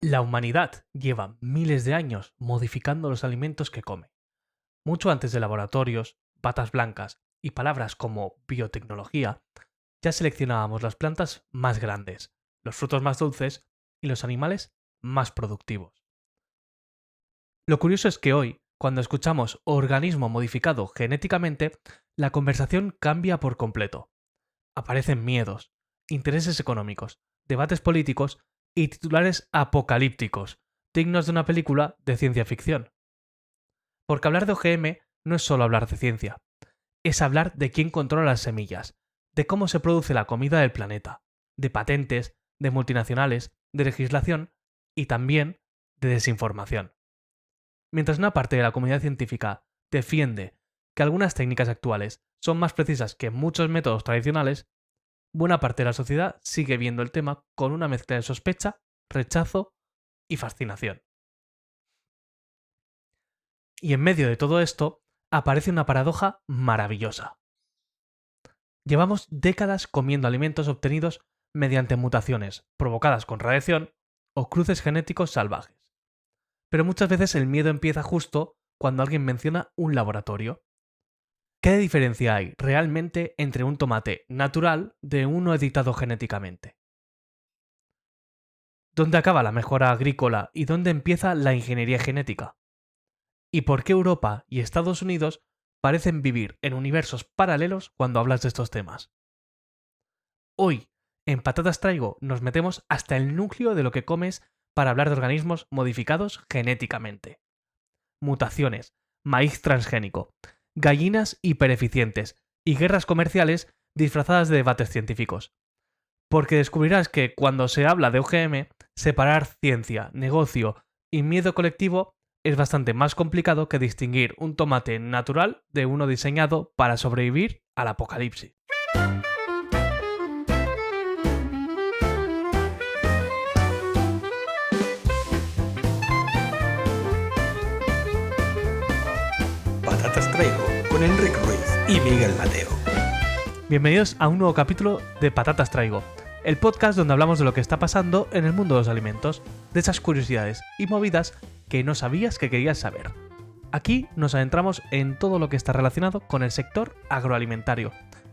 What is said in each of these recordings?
La humanidad lleva miles de años modificando los alimentos que come. Mucho antes de laboratorios, batas blancas y palabras como biotecnología, ya seleccionábamos las plantas más grandes, los frutos más dulces y los animales más productivos. Lo curioso es que hoy, cuando escuchamos organismo modificado genéticamente, la conversación cambia por completo. Aparecen miedos, intereses económicos, debates políticos y titulares apocalípticos, dignos de una película de ciencia ficción. Porque hablar de OGM no es solo hablar de ciencia, es hablar de quién controla las semillas, de cómo se produce la comida del planeta, de patentes, de multinacionales, de legislación y también de desinformación. Mientras una parte de la comunidad científica defiende que algunas técnicas actuales son más precisas que muchos métodos tradicionales, buena parte de la sociedad sigue viendo el tema con una mezcla de sospecha, rechazo y fascinación. Y en medio de todo esto, aparece una paradoja maravillosa. Llevamos décadas comiendo alimentos obtenidos mediante mutaciones provocadas con radiación o cruces genéticos salvajes. Pero muchas veces el miedo empieza justo cuando alguien menciona un laboratorio. ¿Qué diferencia hay realmente entre un tomate natural de uno editado genéticamente? ¿Dónde acaba la mejora agrícola y dónde empieza la ingeniería genética? ¿Y por qué Europa y Estados Unidos parecen vivir en universos paralelos cuando hablas de estos temas? Hoy, en Patatas Traigo, nos metemos hasta el núcleo de lo que comes para hablar de organismos modificados genéticamente. Mutaciones, maíz transgénico, gallinas hipereficientes y guerras comerciales disfrazadas de debates científicos. Porque descubrirás que cuando se habla de OGM, separar ciencia, negocio y miedo colectivo es bastante más complicado que distinguir un tomate natural de uno diseñado para sobrevivir al apocalipsis. Patatas Traigo con Enrique Ruiz y Miguel Mateo. Bienvenidos a un nuevo capítulo de Patatas Traigo, el podcast donde hablamos de lo que está pasando en el mundo de los alimentos, de esas curiosidades y movidas que no sabías que querías saber. Aquí nos adentramos en todo lo que está relacionado con el sector agroalimentario,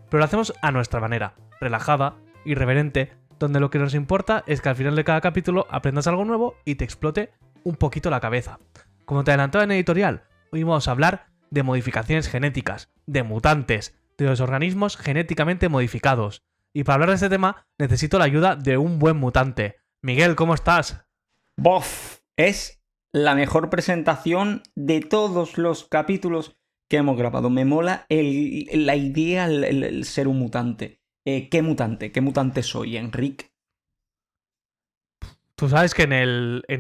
pero lo hacemos a nuestra manera, relajada, irreverente, donde lo que nos importa es que al final de cada capítulo aprendas algo nuevo y te explote un poquito la cabeza. Como te adelantaba en editorial, hoy vamos a hablar de modificaciones genéticas, de mutantes, de los organismos genéticamente modificados. Y para hablar de este tema necesito la ayuda de un buen mutante. Miguel, ¿cómo estás? ¡Bof! Es la mejor presentación de todos los capítulos que hemos grabado. Me mola la idea, el ser un mutante. ¿Qué mutante? ¿Qué mutante soy, Enrique? Tú sabes que en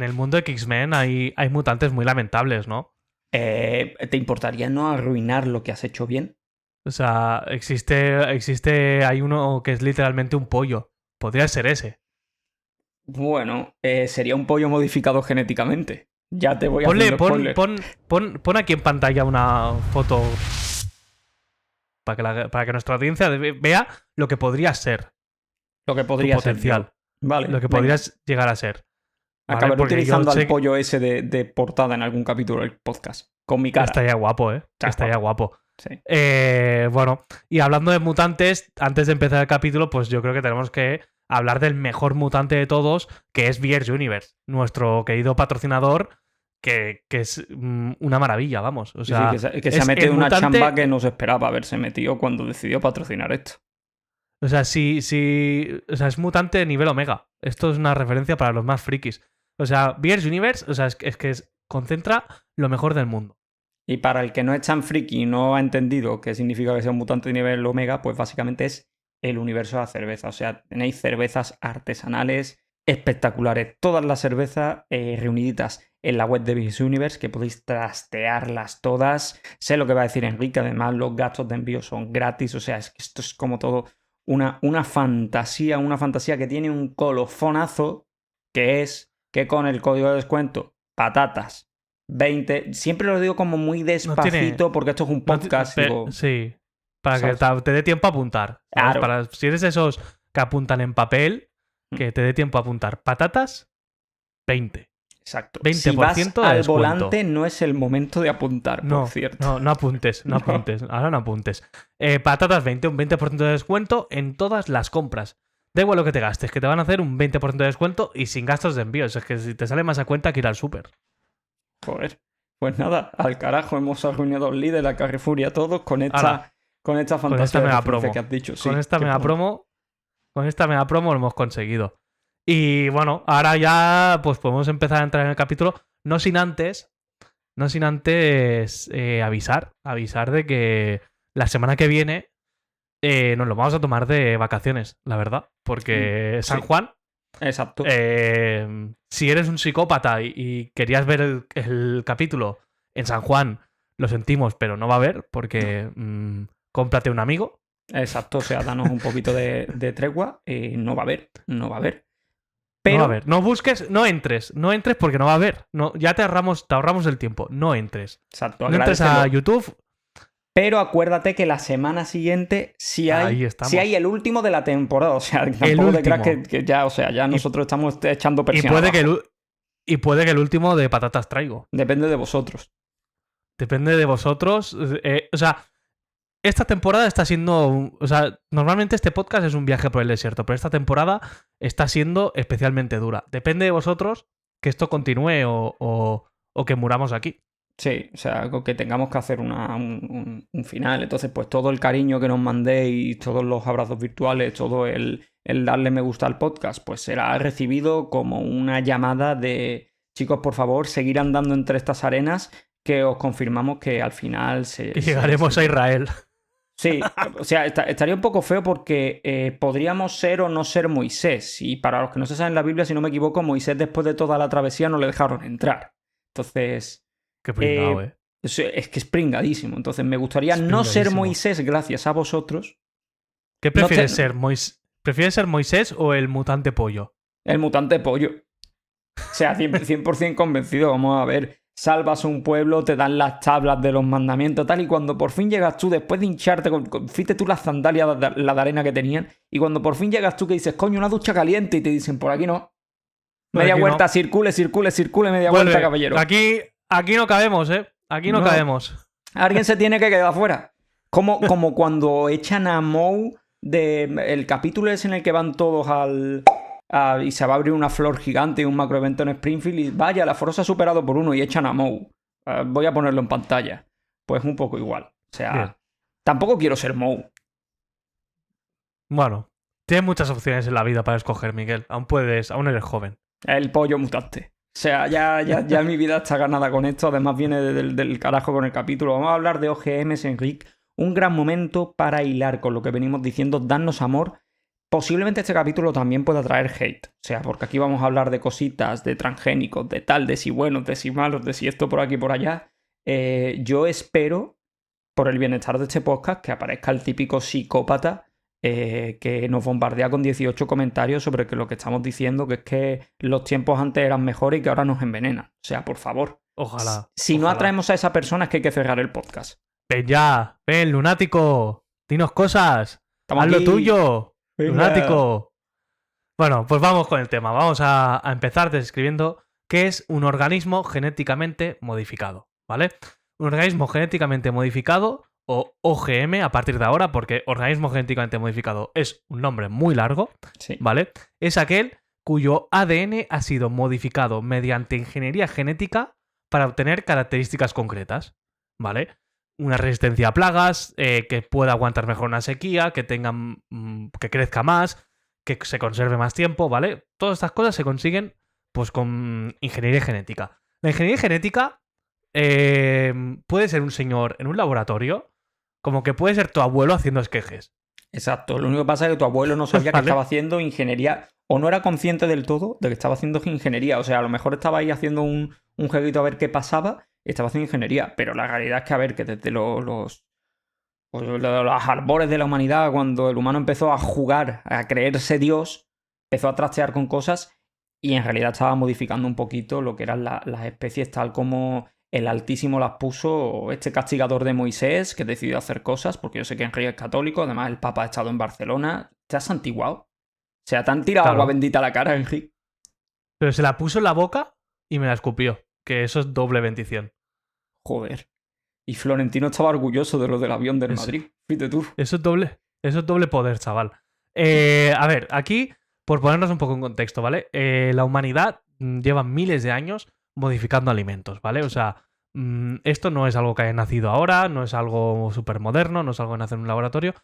el mundo de X-Men hay mutantes muy lamentables, ¿no? ¿Te importaría no arruinar lo que has hecho bien? O sea, hay uno que es literalmente un pollo. Podría ser ese. Bueno, sería un pollo modificado genéticamente. Ya te voy a hacer spoiler. Pon aquí en pantalla una foto para que nuestra audiencia vea lo que podría ser. Lo que podría tu potencial. ser. Vale. Lo que podrías llegar a ser. Acabaré utilizando al pollo ese de portada en algún capítulo del podcast. Con mi cara. Estaría guapo, ¿eh? Estaría guapo. Sí. Bueno, y hablando de mutantes, antes de empezar el capítulo, pues yo creo que tenemos que hablar del mejor mutante de todos, que es Beers Universe, nuestro querido patrocinador, que es una maravilla, vamos. O sea, sí, que se ha metido una chamba que no se esperaba haberse metido cuando decidió patrocinar esto. O sea, o sea, es mutante de nivel omega. Esto es una referencia para los más frikis. O sea, Beers Universe, o sea, es que concentra lo mejor del mundo. Y para el que no es tan friki y no ha entendido qué significa que sea un mutante de nivel omega, pues básicamente es el universo de la cerveza. O sea, tenéis cervezas artesanales espectaculares. Todas las cervezas reuniditas en la web de Beers Universe, que podéis trastearlas todas. Sé lo que va a decir Enrique, además los gastos de envío son gratis. O sea, es que esto es como todo una fantasía que tiene un colofonazo, que es que con el código de descuento patatas 20, siempre lo digo como muy despacito porque esto es un podcast. Sí, para ¿sabes? Que te dé tiempo a apuntar. Claro. Si eres esos que apuntan en papel, que te dé tiempo a apuntar. Patatas 20. Exacto. 20% Si vas de al descuento. volante, no es el momento de apuntar, No, por cierto. no apuntes, no apuntes. Ahora no apuntes. Patatas 20, un 20% de descuento en todas las compras. Da igual lo que te gastes, que te van a hacer un 20% de descuento y sin gastos de envío. Es que si te sale más a cuenta que ir al súper. Joder. Pues nada, al carajo, hemos arruinado al líder, a Carrefour y a todos con esta Ala, fantasía esta de mega referencia promo. que has dicho. Sí, Con esta qué mega promo lo hemos conseguido. Y bueno, ahora ya pues podemos empezar a entrar en el capítulo, no sin antes avisar de que la semana que viene nos lo vamos a tomar de vacaciones, la verdad, porque San Sí. Juan, Exacto. si eres un psicópata y querías ver el capítulo en San Juan, lo sentimos, pero no va a haber porque cómprate un amigo. Exacto, o sea, danos un poquito de tregua. No va a haber. No va a Pero, haber. No busques, no entres porque no va a haber. No, ya te ahorramos el tiempo. No entres. exacto, No entres a agradecelo. YouTube. Pero acuérdate que la semana siguiente sí Ahí hay, estamos. sí hay el último de la temporada. O sea, tampoco te creas último. que ya, o sea, ya nosotros estamos echando Y presión puede, abajo. puede que el último de patatas traigo. Depende de vosotros. Depende de vosotros. O sea, esta temporada está siendo. O sea, normalmente este podcast es un viaje por el desierto, pero esta temporada está siendo especialmente dura. Depende de vosotros que esto continúe o que muramos aquí. Sí, o sea, que tengamos que hacer un final. Entonces, pues todo el cariño que nos mandéis, todos los abrazos virtuales, todo el darle me gusta al podcast, pues será recibido como una llamada de chicos, por favor, seguir andando entre estas arenas, que os confirmamos que al final Que llegaremos a Israel. Sí, o sea, estaría un poco feo porque podríamos ser o no ser Moisés. Y para los que no se saben la Biblia, si no me equivoco, Moisés después de toda la travesía no le dejaron entrar. Entonces, Qué pringao, es que es pringadísimo. Entonces, me gustaría Es no ser pringadísimo. Moisés gracias a vosotros. ¿Qué No prefieres te- ser? ¿Prefieres ser Moisés o el mutante pollo? El mutante pollo. O sea, 100% convencido. Vamos a ver. Salvas un pueblo, te dan las tablas de los mandamientos, tal. Y cuando por fin llegas tú, después de hincharte, fíjate tú las sandalias, la de arena que tenían. Y cuando por fin llegas tú, que dices, coño, una ducha caliente. Y te dicen, por aquí no. Por Media aquí vuelta, no. circule, media Vuelve. vuelta, caballero. Aquí no cabemos, ¿eh? Aquí no No. cabemos. Alguien se tiene que quedar fuera. Como cuando echan a Moe el capítulo es en el que van todos y se va a abrir una flor gigante y un macroevento en Springfield y vaya, la flor se ha superado por uno y echan a Moe. Voy a ponerlo en pantalla. Pues un poco igual. O sea, Bien. tampoco quiero ser Moe. Bueno, tienes muchas opciones en la vida para escoger, Miguel. Aún eres joven. El pollo mutante. O sea, ya mi vida está ganada con esto. Además viene del carajo con el capítulo. Vamos a hablar de OGMs, Enric. Un gran momento para hilar con lo que venimos diciendo. Darnos amor. Posiblemente este capítulo también pueda traer hate. O sea, porque aquí vamos a hablar de cositas, de transgénicos, de tal, de si buenos, de si malos, de si esto por aquí y por allá. Yo espero, por el bienestar de este podcast, que aparezca el típico psicópata que nos bombardea con 18 comentarios sobre que lo que estamos diciendo, que es que los tiempos antes eran mejores y que ahora nos envenenan. O sea, por favor. Ojalá. Si no ojalá. atraemos a esa persona es que hay que cerrar el podcast. Ven ya. Ven, lunático. Dinos cosas. Estamos Haz lo aquí. tuyo. Venga. Lunático. Bueno, pues vamos con el tema. Vamos a empezar describiendo qué es un organismo genéticamente modificado, ¿vale? Un organismo genéticamente modificado, o OGM a partir de ahora, porque organismo genéticamente modificado es un nombre muy largo, Sí. ¿vale? Es aquel cuyo ADN ha sido modificado mediante ingeniería genética para obtener características concretas, ¿vale? Una resistencia a plagas, que pueda aguantar mejor una sequía, que que crezca más, que se conserve más tiempo, ¿vale? Todas estas cosas se consiguen pues con ingeniería genética. La ingeniería genética puede ser un señor en un laboratorio, como que puede ser tu abuelo haciendo esquejes. Exacto. Lo único que pasa es que tu abuelo no sabía que Vale. estaba haciendo ingeniería o no era consciente del todo de que estaba haciendo ingeniería. O sea, a lo mejor estaba ahí haciendo un jueguito a ver qué pasaba y estaba haciendo ingeniería. Pero la realidad es que, a ver, que desde los albores de la humanidad, cuando el humano empezó a jugar, a creerse Dios, empezó a trastear con cosas y en realidad estaba modificando un poquito lo que eran las especies tal como el Altísimo las puso, este castigador de Moisés que decidió hacer cosas, porque yo sé que Enrique es católico, además el Papa ha estado en Barcelona. ¿Te has santiguado? O sea, ¿te han tirado Claro. agua bendita a la cara, Enrique? Pero se la puso en la boca y me la escupió. Que eso es doble bendición. Joder. Y Florentino estaba orgulloso de lo del avión del Eso. Madrid. Fíjate tú. Eso es doble poder, chaval. A ver, aquí, por ponernos un poco en contexto, ¿vale? La humanidad lleva miles de años modificando alimentos, ¿vale? O sea, esto no es algo que haya nacido ahora, no es algo súper moderno, no es algo que nace en un laboratorio.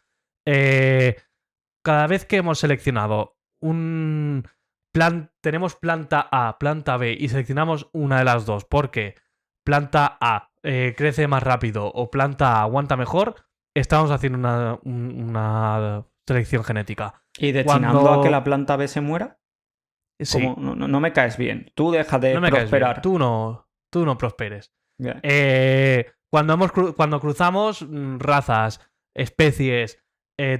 Cada vez que hemos seleccionado un tenemos planta A, planta B y seleccionamos una de las dos porque planta A crece más rápido o planta A aguanta mejor, estamos haciendo una selección genética. Y destinando a que la planta B se muera, Sí, como no me caes bien. Tú dejas de no me caes bien. prosperar. Tú no prosperes. Bien. Cuando cruzamos razas, especies,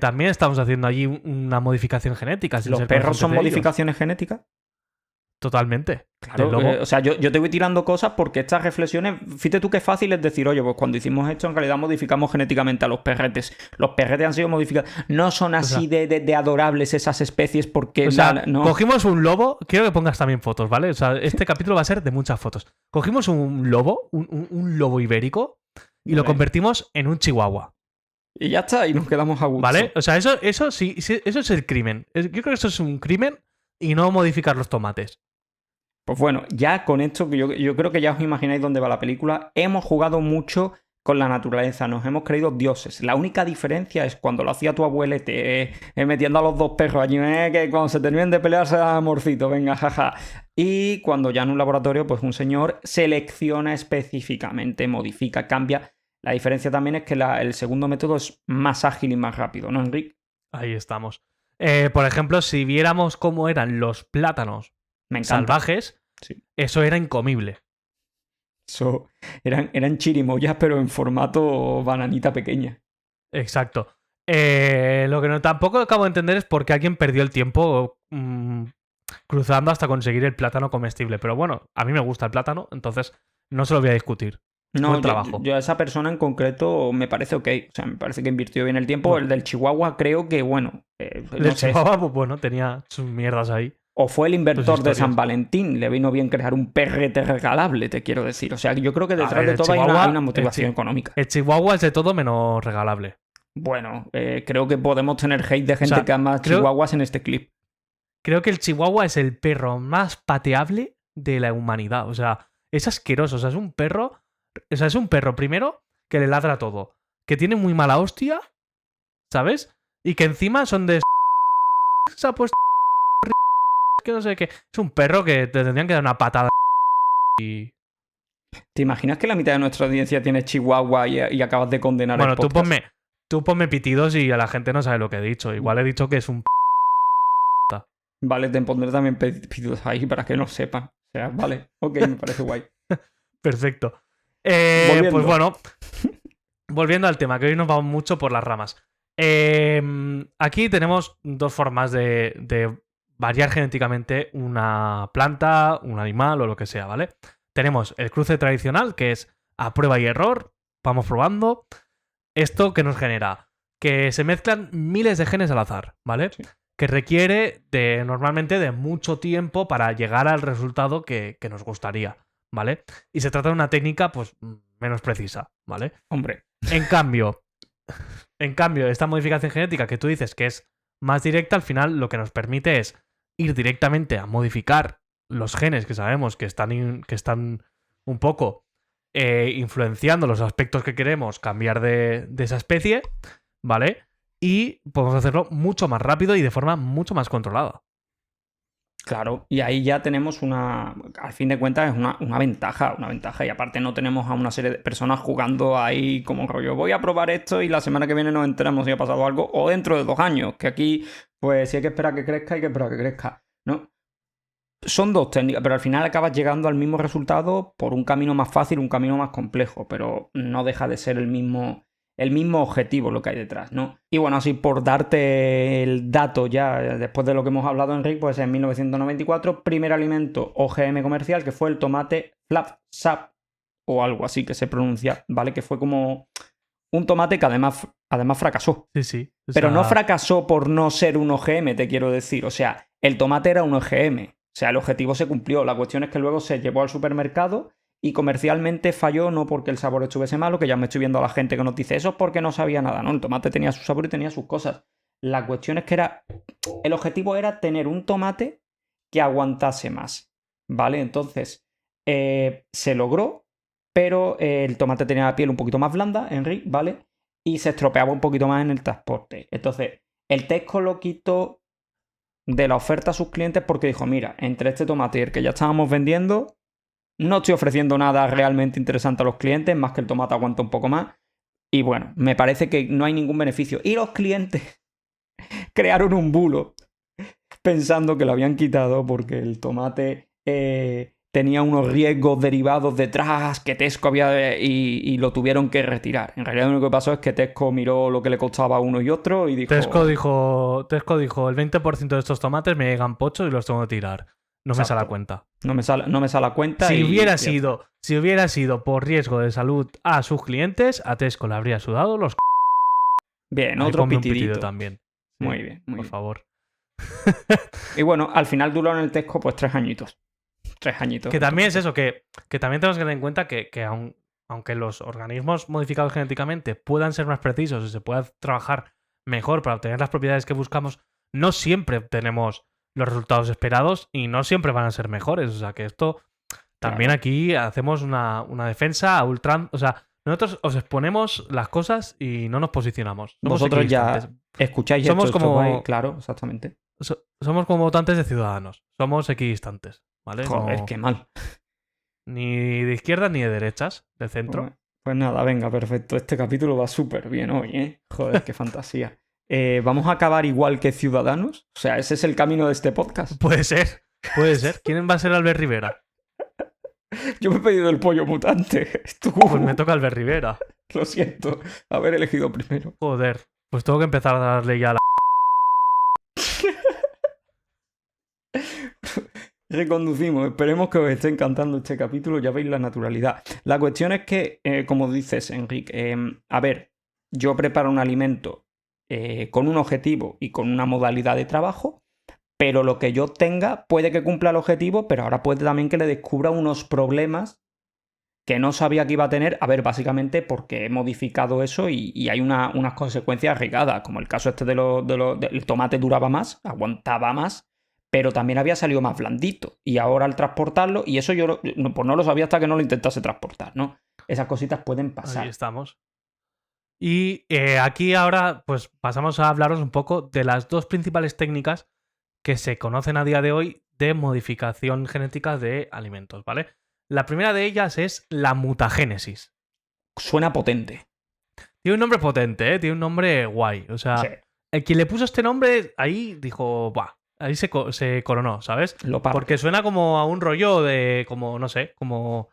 también estamos haciendo allí una modificación genética. sin ¿Los ser perros son conscientes de ello. modificaciones genéticas? Totalmente. Claro, El lobo. o sea, yo te voy tirando cosas porque estas reflexiones, fíjate tú qué fácil es decir, oye, pues cuando hicimos esto en realidad modificamos genéticamente a los perretes. Los perretes han sido modificados. No son así de adorables esas especies porque... O sea, no. cogimos un lobo, quiero que pongas también fotos, ¿vale? O sea, este capítulo va a ser de muchas fotos. Cogimos un lobo, un lobo ibérico, y lo Vale. convertimos en un chihuahua, Y ya está, y nos quedamos a gusto. ¿vale? O sea, eso sí, eso es el crimen. Yo creo que eso es un crimen y no modificar los tomates. Pues bueno, ya con esto, que yo creo que ya os imagináis dónde va la película, hemos jugado mucho con la naturaleza, nos hemos creído dioses. La única diferencia es cuando lo hacía tu abuelete, metiendo a los dos perros allí, que cuando se terminen de pelear se dan amorcito, venga, jaja. Y cuando ya en un laboratorio, pues un señor selecciona específicamente, modifica, cambia. La diferencia también es que el segundo método es más ágil y más rápido, ¿no, Enric? Ahí estamos. Por ejemplo, si viéramos cómo eran los plátanos Me encanta. salvajes, Sí. eso era incomible. Eso, eran chirimoyas, pero en formato bananita pequeña. Exacto. Lo que tampoco acabo de entender es por qué alguien perdió el tiempo cruzando hasta conseguir el plátano comestible. Pero bueno, a mí me gusta el plátano, entonces no se lo voy a discutir. No, Buen trabajo. yo a esa persona en concreto me parece ok. O sea, me parece que invirtió bien el tiempo. Bueno. El del Chihuahua creo que, bueno, El no sé. chihuahua, pues bueno, tenía sus mierdas ahí. O fue el inventor de historias. San Valentín. Le vino bien crear un perrete regalable, te quiero decir. O sea, yo creo que detrás ver, de el todo hay Chihuahua, una motivación económica. El chihuahua es de todo menos regalable. Bueno, creo que podemos tener hate de gente sea, que ama chihuahuas en este clip. Creo que el chihuahua es el perro más pateable de la humanidad. O sea, es asqueroso. O sea, es un perro. O sea, es un perro, primero, que le ladra todo. Que tiene muy mala hostia, ¿sabes? Y que encima son de... Se ha puesto... que no sé qué. Es un perro que te tendrían que dar una patada y... ¿Te imaginas que la mitad de nuestra audiencia tiene chihuahua y acabas de condenar Bueno, el podcast? tú ponme pitidos y a la gente no sabe lo que he dicho. Igual he dicho que es un... Vale, te pondré también pedidos ahí para que no sepan. O sea, vale, ok, me parece guay. Perfecto. Volviendo. Pues bueno, volviendo al tema, que hoy nos vamos mucho por las ramas. Aquí tenemos dos formas de variar genéticamente una planta, un animal o lo que sea, ¿vale? Tenemos el cruce tradicional, que es a prueba y error, vamos probando. Esto que nos genera que se mezclan miles de genes al azar, ¿vale? Sí. Que requiere normalmente de mucho tiempo para llegar al resultado que nos gustaría, ¿vale? Y se trata de una técnica, pues, menos precisa, ¿vale? Hombre, En cambio, esta modificación genética que tú dices que es más directa, al final lo que nos permite es ir directamente a modificar los genes que sabemos que están un poco influenciando los aspectos que queremos cambiar de esa especie, ¿vale? Y podemos hacerlo mucho más rápido y de forma mucho más controlada. claro, y ahí ya tenemos al fin de cuentas es una ventaja, y aparte no tenemos a una serie de personas jugando ahí como rollo, voy a probar esto y la semana que viene nos enteramos si ha pasado algo, o dentro de 2 años, que aquí, pues si hay que esperar que crezca, hay que esperar que crezca, ¿no? Son dos técnicas, pero al final acabas llegando al mismo resultado por un camino más fácil, un camino más complejo, pero no deja de ser el mismo objetivo lo que hay detrás, ¿no? Y bueno, así por darte el dato ya, después de lo que hemos hablado, Enrique, pues en 1994, primer alimento OGM comercial, que fue el tomate Flapsap, o algo así que se pronuncia, ¿vale? Que fue como un tomate que además fracasó. Sí, sí. Pero no fracasó por no ser un OGM, te quiero decir. O sea, el tomate era un OGM. O sea, el objetivo se cumplió. La cuestión es que luego se llevó al supermercado y comercialmente falló no porque el sabor estuviese malo, que ya me estoy viendo a la gente que nos dice eso es porque no sabía nada, ¿no? El tomate tenía su sabor y tenía sus cosas. La cuestión es que el objetivo era tener un tomate que aguantase más, ¿vale? Entonces, se logró, pero el tomate tenía la piel un poquito más blanda, Enric, ¿vale? Y se estropeaba un poquito más en el transporte. Entonces, el Tesco lo quitó de la oferta a sus clientes porque dijo, mira, entre este tomate y el que ya estábamos vendiendo, no estoy ofreciendo nada realmente interesante a los clientes, más que el tomate aguanta un poco más. Y bueno, me parece que no hay ningún beneficio. Y los clientes crearon un bulo pensando que lo habían quitado porque el tomate tenía unos riesgos derivados detrás que Tesco había y lo tuvieron que retirar. En realidad lo único que pasó es que Tesco miró lo que le costaba a uno y otro y dijo... Tesco dijo, el 20% de estos tomates me llegan pochos y los tengo que tirar. No me sale a cuenta. No me sale a cuenta. Si hubiera sido por riesgo de salud a sus clientes, a Tesco le habría sudado los... Bien, Ahí otro ponme un pitidito. pitido también. Sí, Muy bien, muy por bien. favor. Y bueno, al final duró en el Tesco pues 3 añitos. 3 añitos. Que también es eso, que también tenemos que tener en cuenta que aunque los organismos modificados genéticamente puedan ser más precisos y se pueda trabajar mejor para obtener las propiedades que buscamos, no siempre obtenemos los resultados esperados y no siempre van a ser mejores. O sea que esto también aquí hacemos una defensa a ultran... O sea, nosotros os exponemos las cosas y no nos posicionamos. Somos Vosotros ya equidistantes. escucháis Somos esto, como- vais- claro, exactamente. Somos como votantes de Ciudadanos. Somos equidistantes, ¿vale? Joder, No- qué mal. Ni de izquierdas ni de derechas, de centro. Pues nada, venga, perfecto. Este capítulo va súper bien hoy, ¿eh? Joder, qué fantasía. ¿Vamos a acabar igual que Ciudadanos? O sea, ese es el camino de este podcast. Puede ser, puede ser. ¿Quién va a ser Albert Rivera? Yo me he pedido el pollo mutante. Tú, Pues me toca Albert Rivera. lo siento, haber elegido primero. Joder, pues tengo que empezar a darle ya la... Reconducimos, esperemos que os esté encantando este capítulo, ya veis la naturalidad. La cuestión es que, como dices, Enrique, a ver, yo preparo un alimento con un objetivo y con una modalidad de trabajo, pero lo que yo tenga puede que cumpla el objetivo, pero ahora puede también que le descubra unos problemas que no sabía que iba a tener, a ver, básicamente porque he modificado eso y hay unas consecuencias arriesgadas, como el caso este del tomate duraba más, aguantaba más, pero también había salido más blandito. Y ahora al transportarlo, y eso yo pues no lo sabía hasta que no lo intentase transportar, ¿no? Esas cositas pueden pasar. Ahí estamos. Y aquí ahora pues pasamos a hablaros un poco de las dos principales técnicas que se conocen a día de hoy de modificación genética de alimentos, ¿vale? La primera de ellas es la mutagénesis. Suena potente. Tiene un nombre potente, ¿eh? Tiene un nombre guay. O sea, Sí, el quien le puso este nombre ahí dijo, ¡buah! Ahí se coronó, ¿sabes? lo parte. Porque suena como a un rollo de, como, no sé, como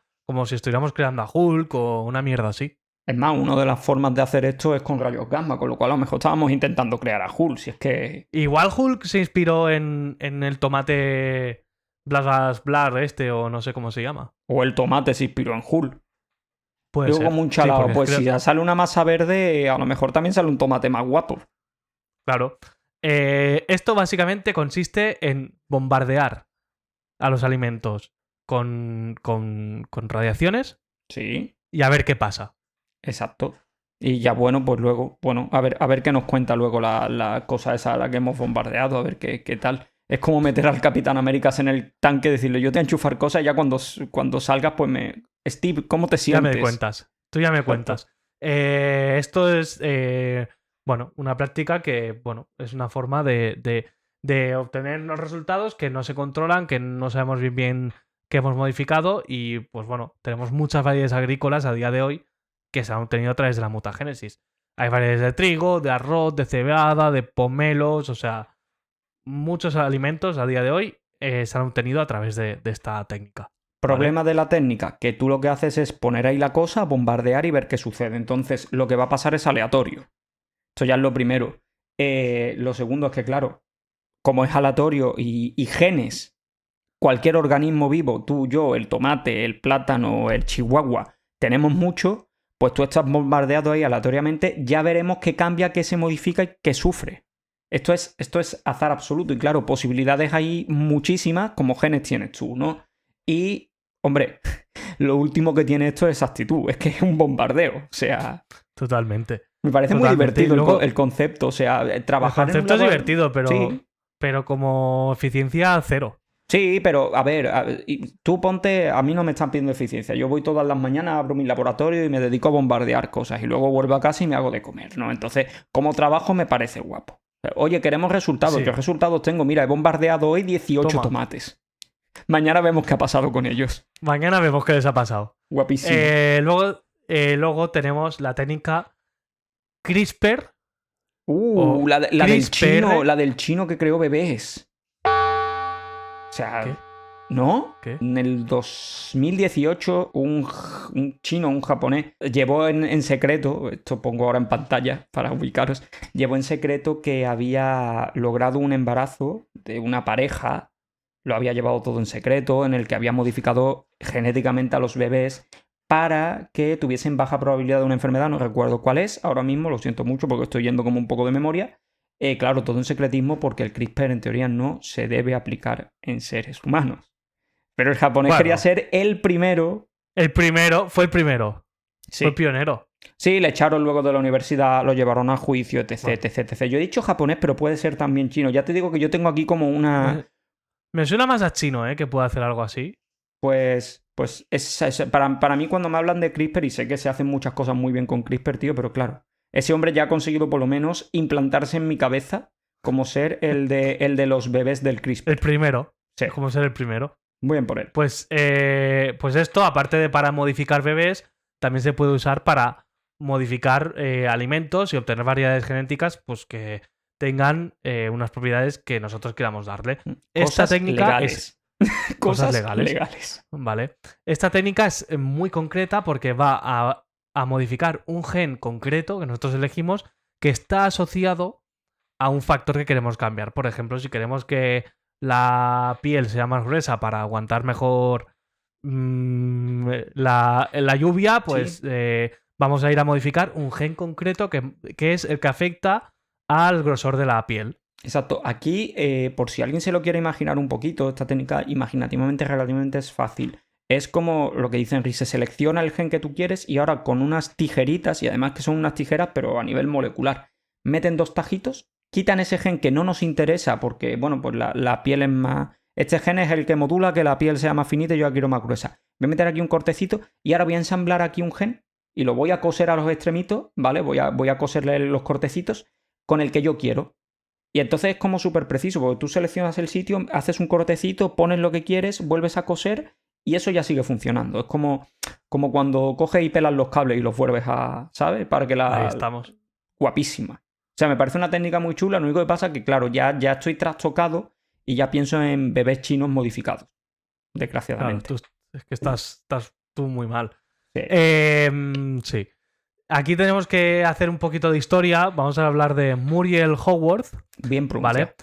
si estuviéramos creando a Hulk o una mierda así. Es más, una de las formas de hacer esto es con rayos gamma, con lo cual a lo mejor estábamos intentando crear a Hulk, si es que... Igual Hulk se inspiró en el tomate Blas o no sé cómo se llama. O el tomate se inspiró en Hulk. Puede Digo ser. como un Sí, chalado, porque pues creo- si ya sale una masa verde, a lo mejor también sale un tomate más guapo. Claro. Esto básicamente consiste en bombardear a los alimentos con radiaciones Sí, y a ver qué pasa. exacto. Y ya bueno, pues luego, bueno, a ver qué nos cuenta luego la cosa esa a la que hemos bombardeado, a ver qué tal. Es como meter al Capitán América en el tanque y decirle, yo te voy a enchufar cosas y ya cuando salgas, pues me... Steve, ¿cómo te Ya sientes? me cuentas. Tú ya me cuentas. Esto es, bueno, una práctica que, bueno, es una forma de obtener los resultados que no se controlan, que no sabemos bien qué hemos modificado y, pues bueno, tenemos muchas variedades agrícolas a día de hoy que se han obtenido a través de la mutagénesis. Hay variedades de trigo, de arroz, de cebada, de pomelos, o sea, muchos alimentos a día de hoy se han obtenido a través de esta técnica. Problema de la técnica, que tú lo que haces es poner ahí la cosa, bombardear y ver qué sucede. Entonces, lo que va a pasar es aleatorio. Esto ya es lo primero. Lo segundo es que, claro, como es aleatorio y genes, cualquier organismo vivo, tú, yo, el tomate, el plátano, el chihuahua, tenemos mucho, pues tú estás bombardeado ahí aleatoriamente, ya veremos qué cambia, qué se modifica y qué sufre. Esto es azar absoluto. Y claro, posibilidades hay muchísimas, como genes tienes tú, ¿no? Y, hombre, lo último que tiene esto es actitud. Es que es un bombardeo. O sea, Totalmente. me parece muy Totalmente. divertido Y luego, el concepto. O sea, el trabajar concepto es en un divertido, Sí. pero como eficiencia, cero. Sí, pero a ver, y tú ponte, a mí no me están pidiendo eficiencia. Yo voy todas las mañanas, abro mi laboratorio y me dedico a bombardear cosas y luego vuelvo a casa y me hago de comer, ¿no? Entonces, como trabajo me parece guapo. Oye, queremos resultados. Sí. ¿Qué resultados tengo? Mira, he bombardeado hoy 18 Toma. tomates. Mañana vemos qué ha pasado con ellos. Mañana vemos qué les ha pasado. Guapísimo. Luego tenemos la técnica CRISPR. La del CRISPR. chino, la del chino que creó bebés. O sea, ¿Qué? ¿no? ¿Qué? En el 2018, un chino, un japonés, llevó en secreto, esto pongo ahora en pantalla para ubicaros, llevó en secreto que había logrado un embarazo de una pareja, lo había llevado todo en secreto, en el que había modificado genéticamente a los bebés para que tuviesen baja probabilidad de una enfermedad, no recuerdo cuál es, ahora mismo lo siento mucho porque estoy yendo como un poco de memoria. Claro, todo en secretismo porque el CRISPR en teoría no se debe aplicar en seres humanos. Pero el japonés quería ser el primero. Fue el primero. Sí. Fue el pionero. Sí, le echaron luego de la universidad, lo llevaron a juicio, etc, Bueno. etc. Yo he dicho japonés, pero puede ser también chino. Ya te digo que yo tengo aquí como una... Me suena más a chino, que pueda hacer algo así. Pues para mí cuando me hablan de CRISPR, y sé que se hacen muchas cosas muy bien con CRISPR, tío, pero claro, ese hombre ya ha conseguido por lo menos implantarse en mi cabeza como ser el de los bebés del CRISPR. El primero. Sí. Como ser el primero. Muy bien por él. Pues esto, aparte de para modificar bebés, también se puede usar para modificar alimentos y obtener variedades genéticas pues que tengan unas propiedades que nosotros queramos darle. Esta técnica legales. es... Cosas legales. legales. Vale. Esta técnica es muy concreta porque va a modificar un gen concreto que nosotros elegimos que está asociado a un factor que queremos cambiar. Por ejemplo, si queremos que la piel sea más gruesa para aguantar mejor la lluvia, pues Sí. vamos a ir a modificar un gen concreto que es el que afecta al grosor de la piel. Exacto. Aquí, por si alguien se lo quiere imaginar un poquito, esta técnica imaginativamente relativamente es fácil. Es como lo que dice Henry, se selecciona el gen que tú quieres y ahora con unas tijeritas, y además que son unas tijeras pero a nivel molecular, meten 2 tajitos, quitan ese gen que no nos interesa porque, bueno, pues la piel es más... Este gen es el que modula que la piel sea más finita y yo la quiero más gruesa. Voy a meter aquí un cortecito y ahora voy a ensamblar aquí un gen y lo voy a coser a los extremitos, ¿vale? Voy a coserle los cortecitos con el que yo quiero. Y entonces es como súper preciso, porque tú seleccionas el sitio, haces un cortecito, pones lo que quieres, vuelves a coser y eso ya sigue funcionando. Es como cuando coges y pelas los cables y los vuelves a, ¿sabes? Para que Ahí estamos. Guapísima. O sea, me parece una técnica muy chula, lo único que pasa es que, claro, ya estoy trastocado y ya pienso en bebés chinos modificados. Desgraciadamente. Claro, es que estás tú muy mal. Sí. Sí. Aquí tenemos que hacer un poquito de historia. Vamos a hablar de Muriel Howarth. Bien pronunciado.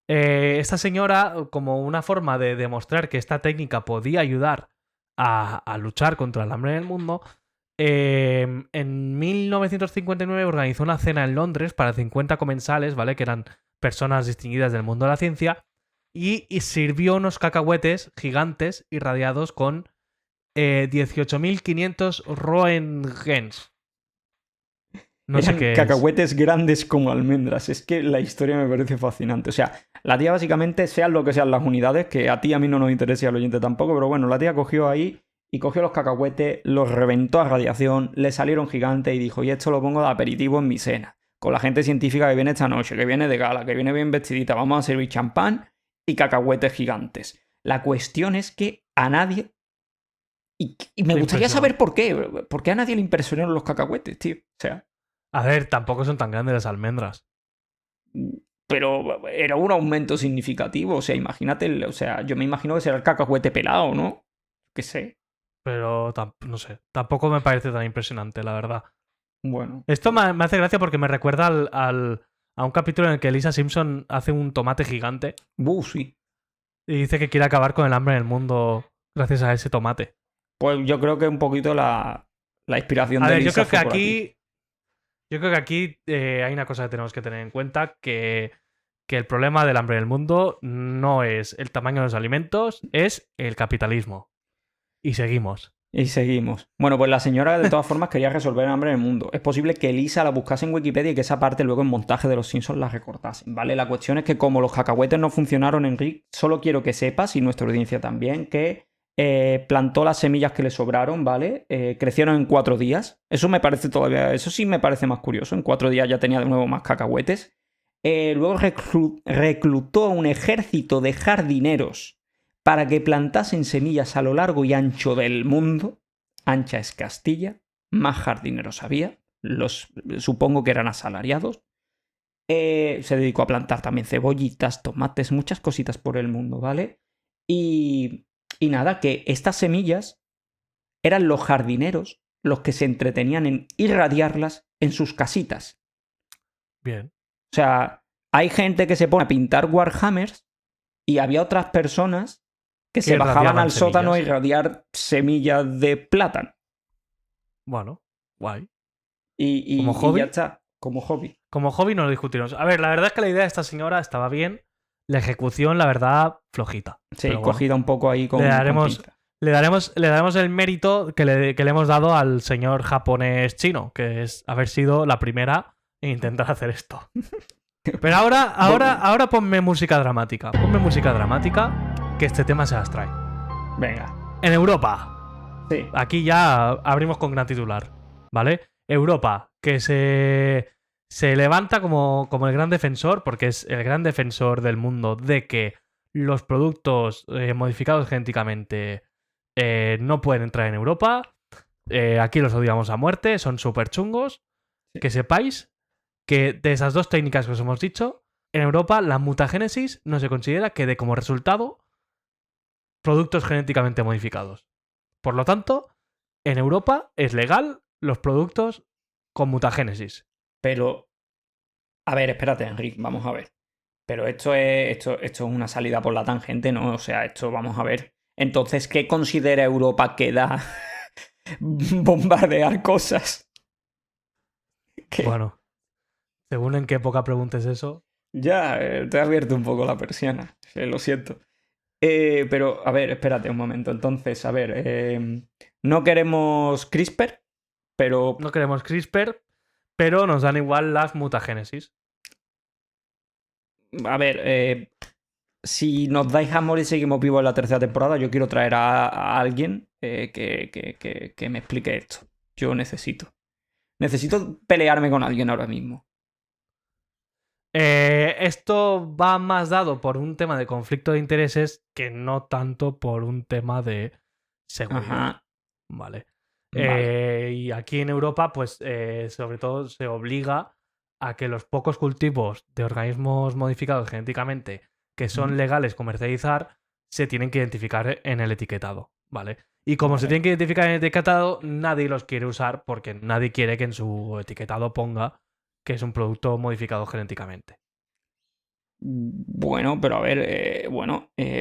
¿Vale? Esta señora, como una forma de demostrar que esta técnica podía ayudar a luchar contra el hambre en el mundo, en 1959 organizó una cena en Londres para 50 comensales, ¿vale? Que eran personas distinguidas del mundo de la ciencia, y sirvió unos cacahuetes gigantes irradiados con 18.500 Roentgens. No sé qué es. Cacahuetes grandes como almendras. Es que la historia me parece fascinante. O sea, la tía básicamente, sean lo que sean las unidades, que a ti a mí no nos interesa y al oyente tampoco, pero bueno, la tía cogió ahí y cogió los cacahuetes, los reventó a radiación, le salieron gigantes y dijo, y esto lo pongo de aperitivo en mi cena. Con la gente científica que viene esta noche, que viene de gala, que viene bien vestidita, vamos a servir champán y cacahuetes gigantes. La cuestión es que a nadie... Y me gustaría saber por qué. ¿Por qué a nadie le impresionaron los cacahuetes, tío? O sea... A ver, tampoco son tan grandes las almendras. Pero era un aumento significativo. O sea, imagínate, o sea, yo me imagino que será el cacahuete pelado, ¿no? ¿Qué sé? Pero no sé, tampoco me parece tan impresionante, la verdad. Bueno. Esto me hace gracia porque me recuerda a un capítulo en el que Lisa Simpson hace un tomate gigante. Sí. Y dice que quiere acabar con el hambre en el mundo gracias a ese tomate. Pues yo creo que un poquito la inspiración a de ver, Lisa yo creo que fue por aquí Yo creo que aquí hay una cosa que tenemos que tener en cuenta, que el problema del hambre en el mundo no es el tamaño de los alimentos, es el capitalismo. Y seguimos. Y seguimos. Bueno, pues la señora de todas formas quería resolver el hambre en el mundo. Es posible que Elisa la buscase en Wikipedia y que esa parte luego en montaje de los Simpsons la recortasen, ¿vale? La cuestión es que como los cacahuetes no funcionaron, Enrique, solo quiero que sepas, y nuestra audiencia también, que plantó las semillas que le sobraron, ¿vale? Crecieron en 4 días. Eso me parece todavía... Eso sí me parece más curioso. En 4 días ya tenía de nuevo más cacahuetes. Luego reclutó a un ejército de jardineros para que plantasen semillas a lo largo y ancho del mundo. Ancha es Castilla, más jardineros había, supongo que eran asalariados. Se dedicó a plantar también cebollitas, tomates, muchas cositas por el mundo, ¿vale? Y nada, que estas semillas eran los jardineros los que se entretenían en irradiarlas en sus casitas. Bien. O sea, hay gente que se pone a pintar Warhammers y había otras personas que se bajaban al sótano a irradiar semillas de plátano. Bueno, guay. Y como hobby. Y ya está, como hobby. Como hobby no lo discutimos. A ver, la verdad es que la idea de esta señora estaba bien. La ejecución, la verdad, flojita. Sí, cogida un poco ahí con... Le daremos el mérito que le hemos dado al señor japonés chino, que es haber sido la primera en intentar hacer esto. Pero ahora ponme música dramática. Ponme música dramática, que este tema se abstrae. Venga. En Europa. Sí. Aquí ya abrimos con gran titular, ¿vale? Europa, que se levanta como el gran defensor, porque es el gran defensor del mundo de que los productos modificados genéticamente no pueden entrar en Europa. Aquí los odiamos a muerte, son súper chungos. Sí. Que sepáis que de esas dos técnicas que os hemos dicho, en Europa la mutagénesis no se considera que dé como resultado productos genéticamente modificados. Por lo tanto, en Europa es legal los productos con mutagénesis. Pero, a ver, espérate, Enrique, vamos a ver. Pero esto es una salida por la tangente, ¿no? O sea, esto vamos a ver. Entonces, ¿qué considera Europa que da bombardear cosas? ¿Qué? Bueno, según en qué época preguntes eso. Ya, te he abierto un poco la persiana, lo siento. Pero, a ver, espérate un momento. Entonces, a ver, no queremos CRISPR, pero... No queremos CRISPR, pero nos dan igual las mutagénesis. A ver, si nos dais amor y seguimos vivos en la tercera temporada, yo quiero traer a alguien que me explique esto. Yo necesito pelearme con alguien ahora mismo. Esto va más dado por un tema de conflicto de intereses que no tanto por un tema de seguridad. Ajá. Vale. Y aquí en Europa, pues sobre todo se obliga a que los pocos cultivos de organismos modificados genéticamente que son legales comercializar se tienen que identificar en el etiquetado, ¿vale? Y como se tienen que identificar en el etiquetado, nadie los quiere usar porque nadie quiere que en su etiquetado ponga que es un producto modificado genéticamente. Bueno, pero a ver,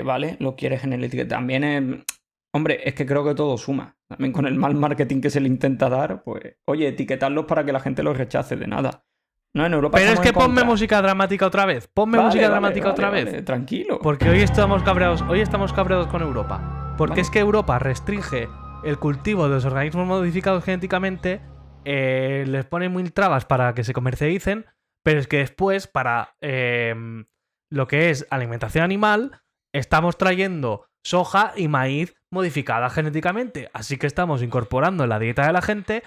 vale, lo quieres en el etiquetado. También, hombre, es que creo que todo suma. También con el mal marketing que se le intenta dar, pues, oye, etiquetarlos para que la gente los rechace de nada. No, en Europa. Pero es que ponme música dramática otra vez. Ponme música dramática otra vez. Tranquilo. Porque hoy estamos cabreados con Europa. Porque es que Europa restringe el cultivo de los organismos modificados genéticamente, les pone muy trabas para que se comercialicen, pero es que después, para lo que es alimentación animal, estamos trayendo soja y maíz modificada genéticamente. Así que estamos incorporando en la dieta de la gente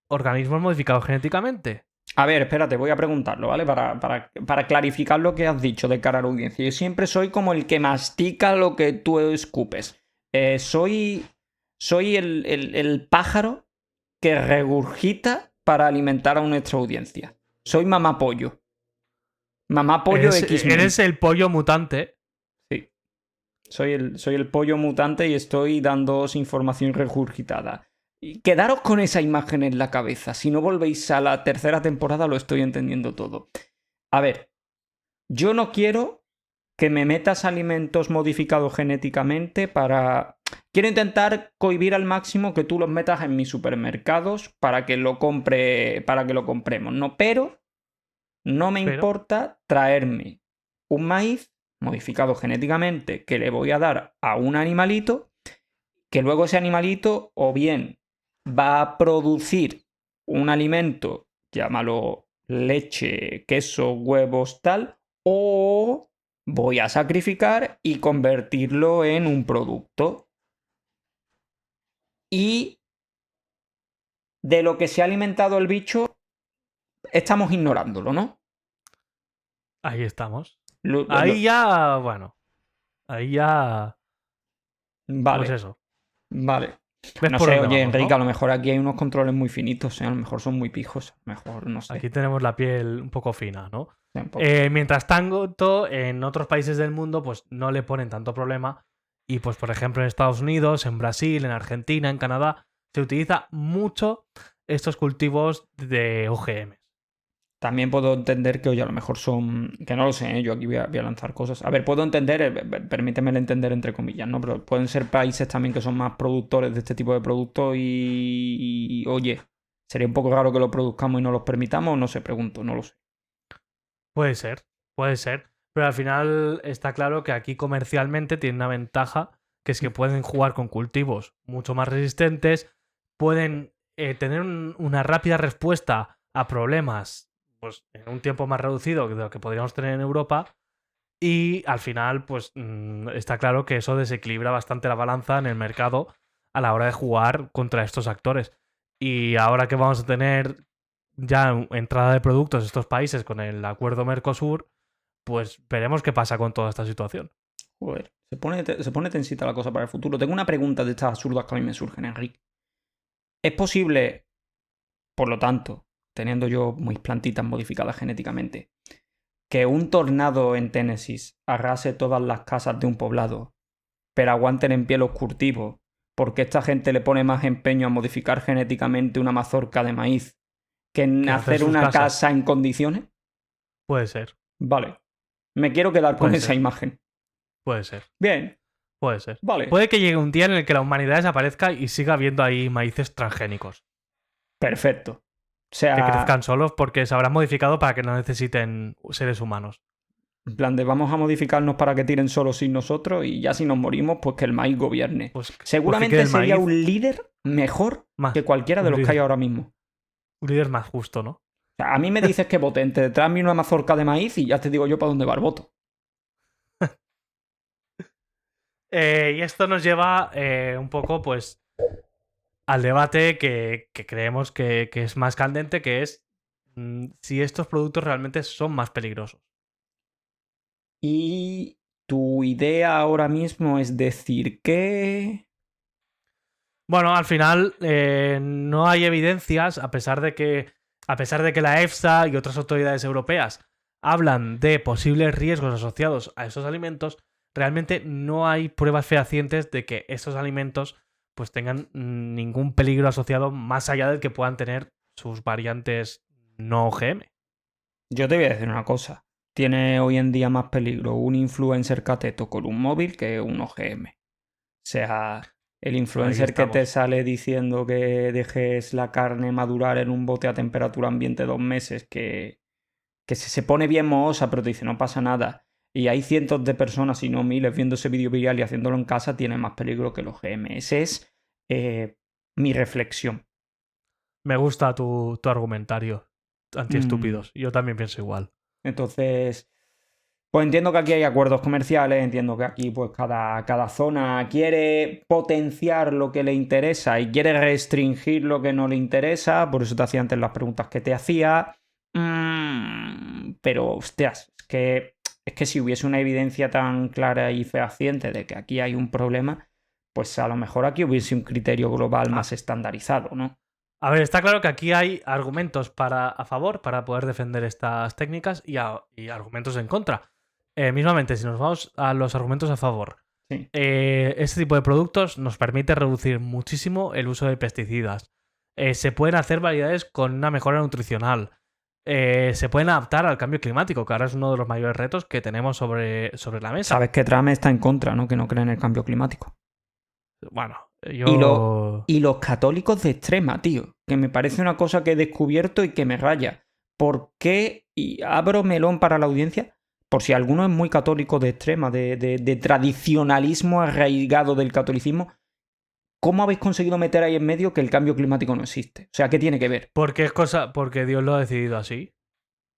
organismos modificados genéticamente. A ver, espérate, voy a preguntarlo, ¿vale? Para clarificar lo que has dicho de cara a la audiencia. Yo siempre soy como el que mastica lo que tú escupes. Soy el pájaro que regurgita para alimentar a nuestra audiencia. Soy mamá pollo. Mamá pollo de X-Men. Eres el pollo mutante. Sí. Soy el pollo mutante y estoy dándoos información regurgitada. Quedaros con esa imagen en la cabeza. Si no volvéis a la tercera temporada, lo estoy entendiendo todo. A ver, yo no quiero que me metas alimentos modificados genéticamente para... quiero intentar cohibir al máximo que tú los metas en mis supermercados para que lo compremos, ¿no? Pero no me importa traerme un maíz modificado genéticamente que le voy a dar a un animalito, que luego ese animalito o bien va a producir un alimento, llámalo leche, queso, huevos, tal, o voy a sacrificar y convertirlo en un producto. Y de lo que se ha alimentado el bicho, estamos ignorándolo, ¿no? Ahí estamos. Ahí ya, Vale. Pues eso. Vale. ¿Ves No por sé, dónde oye, vamos, Enrique, no? a lo mejor aquí hay unos controles muy finitos, a lo mejor son muy pijos, a lo mejor, no sé. Aquí tenemos la piel un poco fina, ¿no? Un poco. Mientras tanto, en otros países del mundo, pues no le ponen tanto problema. Y pues, por ejemplo, en Estados Unidos, en Brasil, en Argentina, en Canadá, se utiliza mucho estos cultivos de OGM. También puedo entender que, oye, a lo mejor son. Que no lo sé, ¿eh? Yo aquí voy a lanzar cosas. A ver, puedo entender, permítemelo entender entre comillas, ¿no? Pero pueden ser países también que son más productores de este tipo de productos y oye, sería un poco raro que lo produzcamos y no los permitamos, no sé, pregunto, no lo sé. Puede ser. Pero al final está claro que aquí comercialmente tiene una ventaja, que es que pueden jugar con cultivos mucho más resistentes, pueden tener una rápida respuesta a problemas pues, en un tiempo más reducido de lo que podríamos tener en Europa. Y al final, pues está claro que eso desequilibra bastante la balanza en el mercado a la hora de jugar contra estos actores. Y ahora que vamos a tener ya entrada de productos de estos países con el acuerdo Mercosur, pues veremos qué pasa con toda esta situación. Joder, se pone tensita la cosa para el futuro. Tengo una pregunta de estas absurdas que a mí me surgen, Enrique. ¿Es posible, por lo tanto, teniendo yo mis plantitas modificadas genéticamente, que un tornado en Tennessee arrase todas las casas de un poblado, pero aguanten en pie los cultivos, porque esta gente le pone más empeño a modificar genéticamente una mazorca de maíz que en hacer una casa en condiciones? Puede ser. Vale. Me quiero quedar con esa imagen. Puede ser. Bien. Puede ser. Vale. Puede que llegue un día en el que la humanidad desaparezca y siga habiendo ahí maíces transgénicos. Perfecto. O sea, que crezcan solos porque se habrán modificado para que no necesiten seres humanos. En plan de vamos a modificarnos para que tiren solos sin nosotros y ya si nos morimos, pues que el maíz gobierne. Pues, seguramente pues sería un líder mejor que cualquiera de los que hay ahora mismo. Un líder más justo, ¿no? O sea, a mí me dices que potente, tráeme una mazorca de maíz y ya te digo yo para dónde va el voto. Y esto nos lleva un poco, pues, al debate que creemos que es más candente, que es si estos productos realmente son más peligrosos. Y tu idea ahora mismo es decir que... Bueno, al final no hay evidencias, a pesar de que la EFSA y otras autoridades europeas hablan de posibles riesgos asociados a estos alimentos, realmente no hay pruebas fehacientes de que estos alimentos pues tengan ningún peligro asociado más allá del que puedan tener sus variantes no OGM. Yo te voy a decir una cosa. Tiene hoy en día más peligro un influencer cateto con un móvil que un OGM. O sea, el influencer que te sale diciendo que dejes la carne madurar en un bote a temperatura ambiente 2 meses, que se pone bien mohosa, pero te dice no pasa nada. Y hay cientos de personas, si no miles, viendo ese vídeo viral y haciéndolo en casa, tiene más peligro que el OGM. Esa es mi reflexión. Me gusta tu argumentario antiestúpidos. Yo también pienso igual. Entonces, pues entiendo que aquí hay acuerdos comerciales, entiendo que aquí pues cada zona quiere potenciar lo que le interesa y quiere restringir lo que no le interesa, por eso te hacía antes las preguntas que te hacía. Pero, hostias, es que si hubiese una evidencia tan clara y fehaciente de que aquí hay un problema, pues a lo mejor aquí hubiese un criterio global más estandarizado, ¿no? A ver, está claro que aquí hay argumentos a favor para poder defender estas técnicas y argumentos en contra. Mismamente, si nos vamos a los argumentos a favor, sí. Este tipo de productos nos permite reducir muchísimo el uso de pesticidas. Se pueden hacer variedades con una mejora nutricional. Se pueden adaptar al cambio climático, que ahora es uno de los mayores retos que tenemos sobre la mesa. Sabes que Trump está en contra, ¿no? Que no cree en el cambio climático. Bueno, Y los católicos de extrema, tío, que me parece una cosa que he descubierto y que me raya. ¿Por qué? Y abro melón para la audiencia, por si alguno es muy católico de extrema, de tradicionalismo arraigado del catolicismo, ¿cómo habéis conseguido meter ahí en medio que el cambio climático no existe? O sea, ¿qué tiene que ver? Porque Dios lo ha decidido así.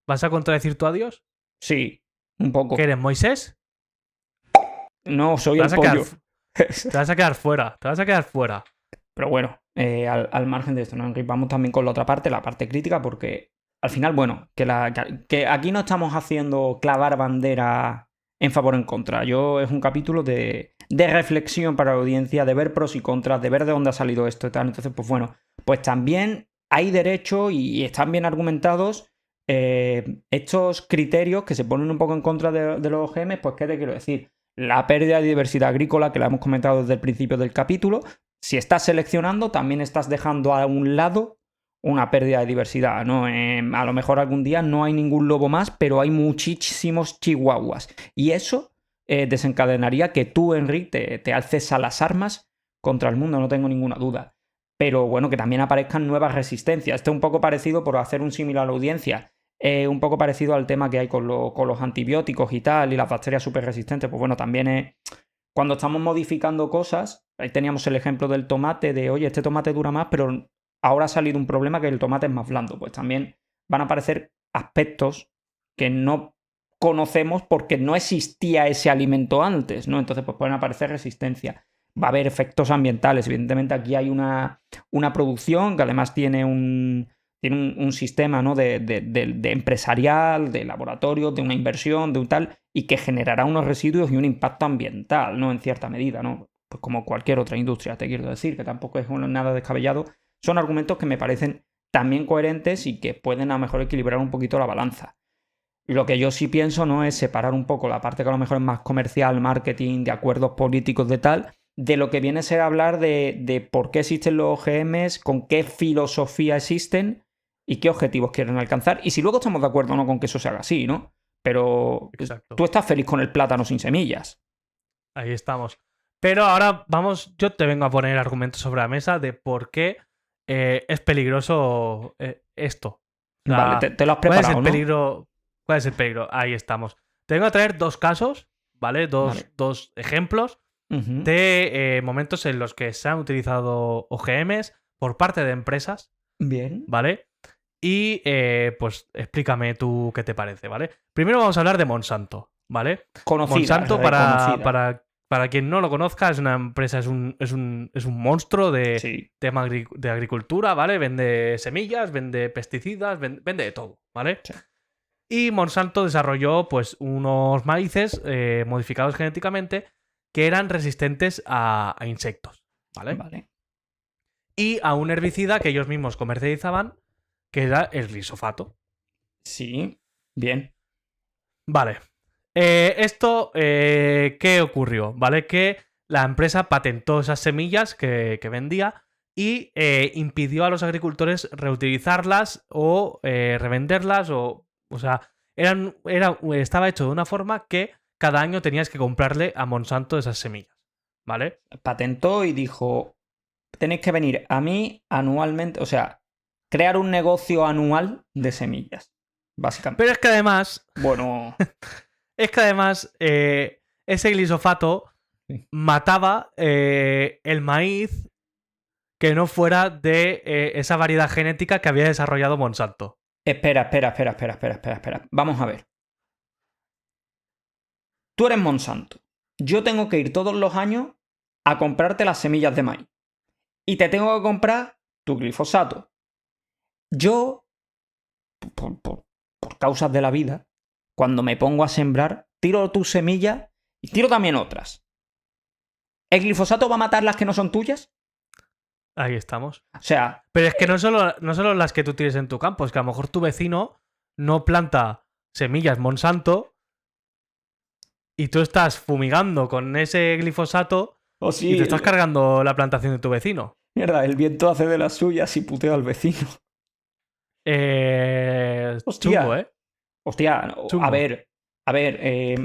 ¿Vas a contradecir tú a Dios? Sí, un poco. ¿Que eres Moisés? No, soy Te el vas a quedar, pollo. te vas a quedar fuera. Te vas a quedar fuera. Pero bueno, al margen de esto, ¿no, Enrique? Vamos también con la otra parte, la parte crítica, porque al final, bueno, que aquí no estamos haciendo clavar bandera en favor o en contra. Es un capítulo de reflexión para la audiencia, de ver pros y contras, de ver de dónde ha salido esto y tal. Entonces, pues bueno, pues también hay derecho y están bien argumentados estos criterios que se ponen un poco en contra de los OGM. Pues, ¿qué te quiero decir? La pérdida de diversidad agrícola, que la hemos comentado desde el principio del capítulo. Si estás seleccionando, también estás dejando a un lado una pérdida de diversidad, ¿no? A lo mejor algún día no hay ningún lobo más, pero hay muchísimos chihuahuas. Y eso desencadenaría que tú, Enrique, te alces a las armas contra el mundo, no tengo ninguna duda. Pero bueno, que también aparezcan nuevas resistencias. Esto es un poco parecido, por hacer un símil a la audiencia, un poco parecido al tema que hay con los antibióticos y tal, y las bacterias súper resistentes. Pues bueno, también es... Cuando estamos modificando cosas, ahí teníamos el ejemplo del tomate, de oye, este tomate dura más, pero ahora ha salido un problema que el tomate es más blando. Pues también van a aparecer aspectos que no conocemos porque no existía ese alimento antes, ¿no? Entonces, pues pueden aparecer resistencia. Va a haber efectos ambientales. Evidentemente, aquí hay una producción que además tiene un sistema, ¿no? de empresarial, de laboratorio, de una inversión, de un tal, y que generará unos residuos y un impacto ambiental, ¿no? En cierta medida, ¿no? Pues como cualquier otra industria, te quiero decir, que tampoco es nada descabellado. Son argumentos que me parecen también coherentes y que pueden a lo mejor equilibrar un poquito la balanza. Lo que yo sí pienso, ¿no?, es separar un poco la parte que a lo mejor es más comercial, marketing, de acuerdos políticos, de tal, de lo que viene a ser hablar de por qué existen los OGMs, con qué filosofía existen y qué objetivos quieren alcanzar. Y si luego estamos de acuerdo o no con que eso se haga así, ¿no? Pero Exacto. tú estás feliz con el plátano sin semillas. Ahí estamos. Pero ahora vamos, yo te vengo a poner argumentos sobre la mesa de por qué es peligroso esto. O sea, Vale, te lo has ¿cuál es preparado, el ¿no? peligro? ¿Cuál es el peligro? Ahí estamos. Te vengo a traer dos casos, ¿vale? Vale. Dos ejemplos Uh-huh. de momentos en los que se han utilizado OGMs por parte de empresas, Bien. ¿vale? Y pues explícame tú qué te parece, ¿vale? Primero vamos a hablar de Monsanto, ¿vale? Conocida, Monsanto, reconocida. para quien no lo conozca, es una empresa, es un monstruo de Sí. tema de agricultura, ¿vale? Vende semillas, vende pesticidas, vende de todo, ¿vale? Sí. Y Monsanto desarrolló pues unos maíces modificados genéticamente que eran resistentes a insectos, ¿vale? Vale. Y a un herbicida que ellos mismos comercializaban, que era el glifosato. Sí. Bien. Vale. Esto, ¿qué ocurrió? ¿Vale? Que la empresa patentó esas semillas que vendía y impidió a los agricultores reutilizarlas o revenderlas o sea, estaba hecho de una forma que cada año tenías que comprarle a Monsanto esas semillas, ¿vale? Patentó y dijo, tenéis que venir a mí anualmente, o sea, crear un negocio anual de semillas, básicamente. Pero es que además, Bueno, ese glifosato sí. mataba el maíz que no fuera de esa variedad genética que había desarrollado Monsanto. Espera. Vamos a ver. Tú eres Monsanto. Yo tengo que ir todos los años a comprarte las semillas de maíz. Y te tengo que comprar tu glifosato. Yo, por causas de la vida, cuando me pongo a sembrar, tiro tus semillas y tiro también otras. ¿El glifosato va a matar las que no son tuyas? Ahí estamos. O sea... Pero es que no solo las que tú tienes en tu campo, es que a lo mejor tu vecino no planta semillas Monsanto y tú estás fumigando con ese glifosato Oh, sí, y te estás cargando la plantación de tu vecino. Mierda, el viento hace de las suyas y puteo al vecino. Hostia. Chungo, ¿eh? Hostia, Chungo. a ver, A ver,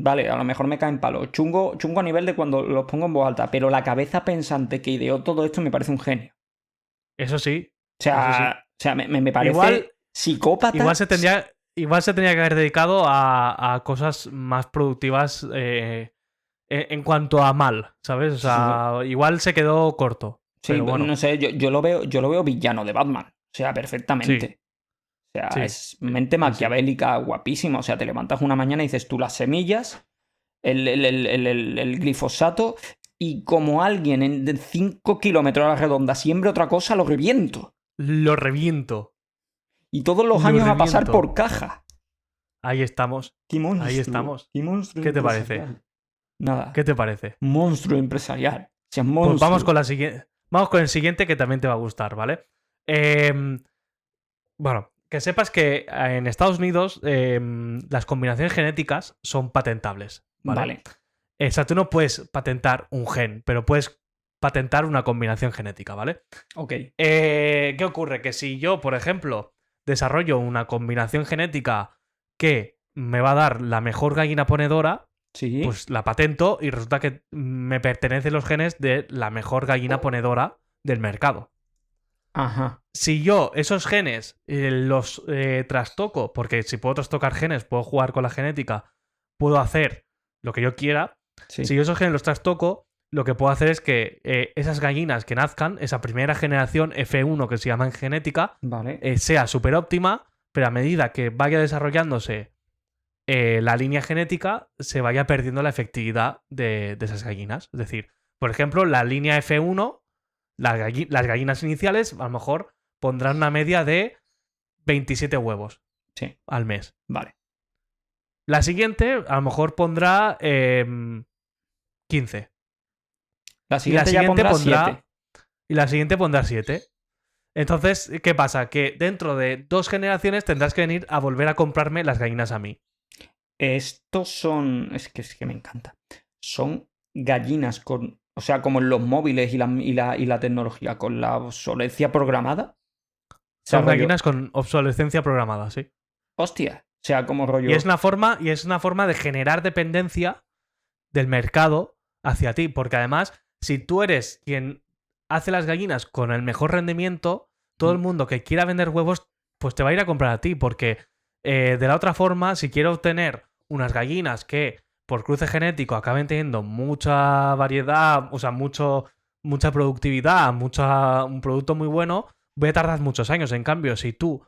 vale, a lo mejor me caen palos. Chungo a nivel de cuando los pongo en voz alta, pero la cabeza pensante que ideó todo esto me parece un genio. Eso sí. O sea, me parece psicópata. Igual se tendría que haber dedicado a cosas más productivas en cuanto a mal, ¿sabes? O sea, igual se quedó corto. Sí, pero bueno. no sé, yo lo veo villano de Batman. O sea, perfectamente. Sí. O sea, Sí. es mente maquiavélica, guapísima. O sea, te levantas una mañana y dices tú las semillas, el glifosato, y como alguien de 5 kilómetros a la redonda siembre otra cosa, lo reviento. Lo reviento. Y todos los años a pasar por caja. Ahí estamos. ¡Qué monstruo! Ahí estamos. ¡Qué monstruo! ¿Qué te parece? Nada. ¿Qué te parece? Monstruo empresarial. O sea, monstruo. Pues vamos con el siguiente que también te va a gustar, ¿vale? Bueno, que sepas que en Estados Unidos las combinaciones genéticas son patentables, ¿vale? O sea, tú no puedes patentar un gen, pero puedes patentar una combinación genética, ¿vale? Ok. ¿Qué ocurre? Que si yo, por ejemplo, desarrollo una combinación genética que me va a dar la mejor gallina ponedora, Sí. pues la patento y resulta que me pertenecen los genes de la mejor gallina ponedora del mercado. Ajá. Si yo esos genes los trastoco, porque si puedo trastocar genes, puedo jugar con la genética, puedo hacer lo que yo quiera. Sí. Si yo esos genes los trastoco, lo que puedo hacer es que esas gallinas que nazcan, esa primera generación F1 que se llama en genética, Vale. sea súper óptima, pero a medida que vaya desarrollándose la línea genética, se vaya perdiendo la efectividad de esas gallinas. Es decir, por ejemplo, la línea F1, las gallinas iniciales, a lo mejor pondrán una media de 27 huevos al mes. Vale. La siguiente, a lo mejor pondrá 15. La siguiente ya pondrá 7. Y la siguiente pondrá 7. Entonces, ¿qué pasa? Que dentro de 2 generaciones tendrás que venir a volver a comprarme las gallinas a mí. Estos son... Es que me encanta. Son gallinas con... O sea, como en los móviles y la tecnología, con la obsolescencia programada. Son gallinas con obsolescencia programada, sí. Hostia. O sea, como rollo... Y es una forma de generar dependencia del mercado hacia ti. Porque además, si tú eres quien hace las gallinas con el mejor rendimiento, todo el mundo que quiera vender huevos, pues te va a ir a comprar a ti. Porque de la otra forma, si quiero obtener unas gallinas que por cruce genético acaben teniendo mucha variedad, o sea, mucha productividad, un producto muy bueno, voy a tardar muchos años. En cambio, si tú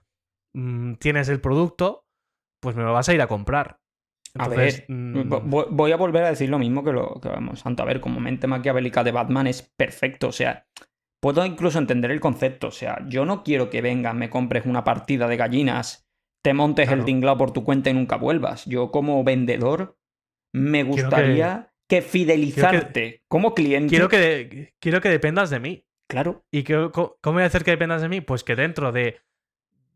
tienes el producto, pues me lo vas a ir a comprar. Entonces, a ver, voy a volver a decir lo mismo que vamos, Santo. A ver, como mente maquiavélica de Batman es perfecto. O sea, puedo incluso entender el concepto. O sea, yo no quiero que vengas, me compres una partida de gallinas, te montes el tinglao por tu cuenta y nunca vuelvas. Yo como vendedor me gustaría que fidelizarte como cliente. Quiero que dependas de mí. Claro. ¿Y cómo voy a hacer que dependas de mí? Pues que dentro de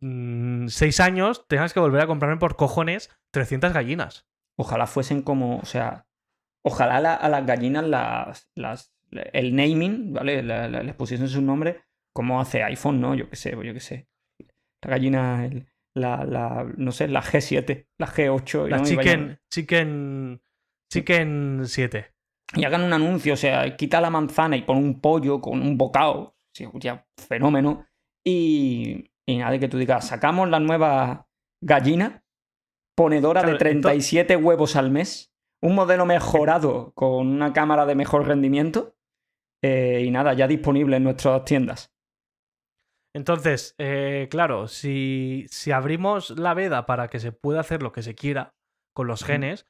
6 años tengas que volver a comprarme por cojones 300 gallinas. Ojalá fuesen como, o sea, ojalá a las gallinas el naming, ¿vale? Les pusiesen su nombre como hace iPhone, ¿no? Yo qué sé. La gallina, no sé, la G7, la G8. La Chicken 7. Y hagan un anuncio, o sea, quita la manzana y pon un pollo con un bocado. Sí, ya, fenómeno. Y nada, que tú digas, sacamos la nueva gallina ponedora de 37 huevos al mes, un modelo mejorado con una cámara de mejor rendimiento y nada, ya disponible en nuestras tiendas. Entonces, claro, si abrimos la veda para que se pueda hacer lo que se quiera con los genes,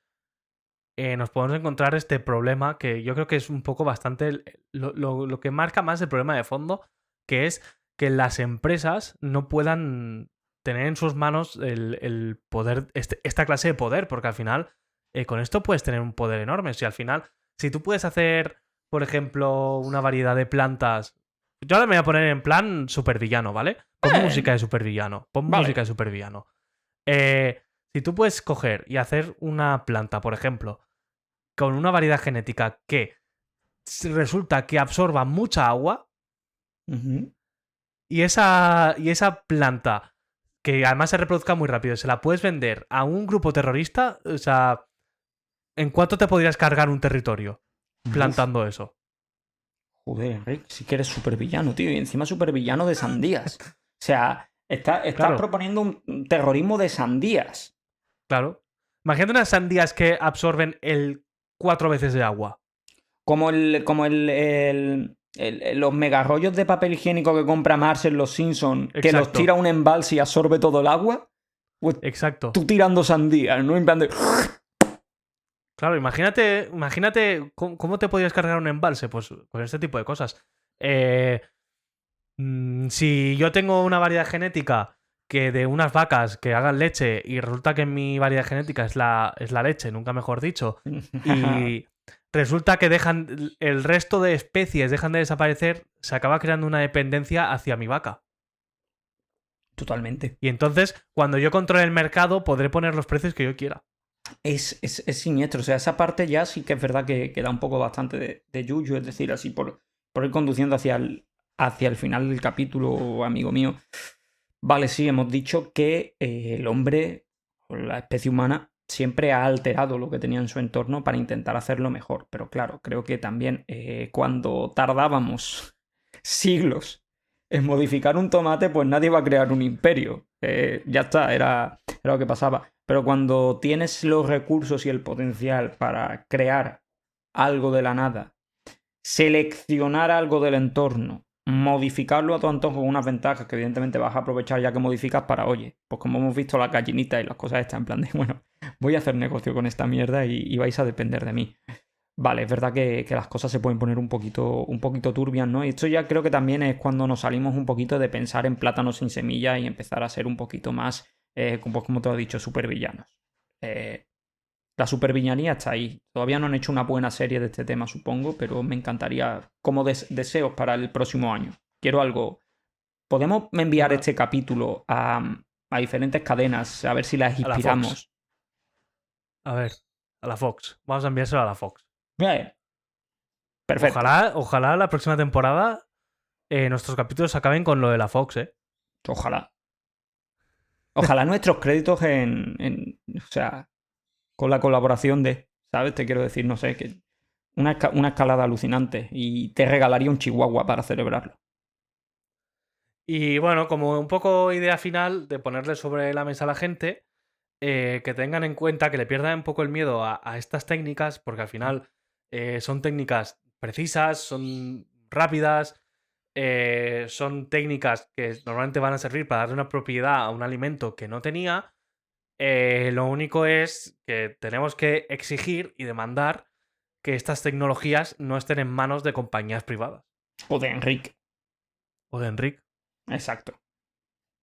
nos podemos encontrar este problema que yo creo que es un poco bastante lo que marca más el problema de fondo, que es que las empresas no puedan tener en sus manos el poder, esta clase de poder, porque al final con esto puedes tener un poder enorme. Si al final, si tú puedes hacer, por ejemplo, una variedad de plantas. Yo ahora me voy a poner en plan supervillano, ¿vale? Pon música de supervillano. Música de supervillano. Si tú puedes coger y hacer una planta, por ejemplo, con una variedad genética que resulta que absorba mucha agua, y esa planta que además se reproduzca muy rápido, se la puedes vender a un grupo terrorista, o sea, ¿en cuánto te podrías cargar un territorio plantando eso? Joder, Enrique, sí que eres supervillano, tío. Y encima supervillano de sandías. O sea, estás Claro. proponiendo un terrorismo de sandías. Claro. Imagínate unas sandías que absorben el 4 veces de agua. Como los megarrollos de papel higiénico que compra Marge en Los Simpsons, que los Exacto. tira a un embalse y absorbe todo el agua. Pues Exacto. tú tirando sandías, ¿no? En plan de... Claro, imagínate cómo te podrías cargar un embalse, pues con este tipo de cosas. Si yo tengo una variedad genética que de unas vacas que hagan leche y resulta que mi variedad genética es la leche, nunca mejor dicho, y resulta que el resto de especies dejan de desaparecer, se acaba creando una dependencia hacia mi vaca. Totalmente. Y entonces, cuando yo controle el mercado, podré poner los precios que yo quiera. Es siniestro. O sea, esa parte ya sí que es verdad que da un poco bastante de yuyu. Es decir, así por ir conduciendo hacia el final del capítulo, amigo mío. Vale, sí, hemos dicho que el hombre, o la especie humana, siempre ha alterado lo que tenía en su entorno para intentar hacerlo mejor. Pero claro, creo que también cuando tardábamos siglos en modificar un tomate, pues nadie va a crear un imperio. Ya está, era lo que pasaba. Pero cuando tienes los recursos y el potencial para crear algo de la nada, seleccionar algo del entorno, modificarlo a tu antojo con unas ventajas que evidentemente vas a aprovechar ya que modificas para, oye, pues como hemos visto las gallinitas y las cosas están en plan de, bueno, voy a hacer negocio con esta mierda y vais a depender de mí. Vale, es verdad que las cosas se pueden poner un poquito turbias, ¿no? Y esto ya creo que también es cuando nos salimos un poquito de pensar en plátanos sin semilla y empezar a ser un poquito más, pues como te he dicho, supervillanos. La supervillanía está ahí. Todavía no han hecho una buena serie de este tema, supongo, pero me encantaría como deseos para el próximo año. Quiero algo. ¿Podemos enviar este capítulo a diferentes cadenas a ver si las A la inspiramos? A ver, a la Fox. Vamos a enviárselo a la Fox. Bien. Perfecto. Ojalá la próxima temporada nuestros capítulos acaben con lo de la Fox, ¿eh? Ojalá. Ojalá nuestros créditos o sea, con la colaboración de, ¿sabes? Te quiero decir, no sé, que una escalada alucinante y te regalaría un chihuahua para celebrarlo. Y bueno, como un poco idea final de ponerle sobre la mesa a la gente, que tengan en cuenta que le pierdan un poco el miedo a estas técnicas, porque al final son técnicas precisas, son rápidas, son técnicas que normalmente van a servir para darle una propiedad a un alimento que no tenía. Lo único es que tenemos que exigir y demandar que estas tecnologías no estén en manos de compañías privadas. O de Enrique. O de Enrique. Exacto.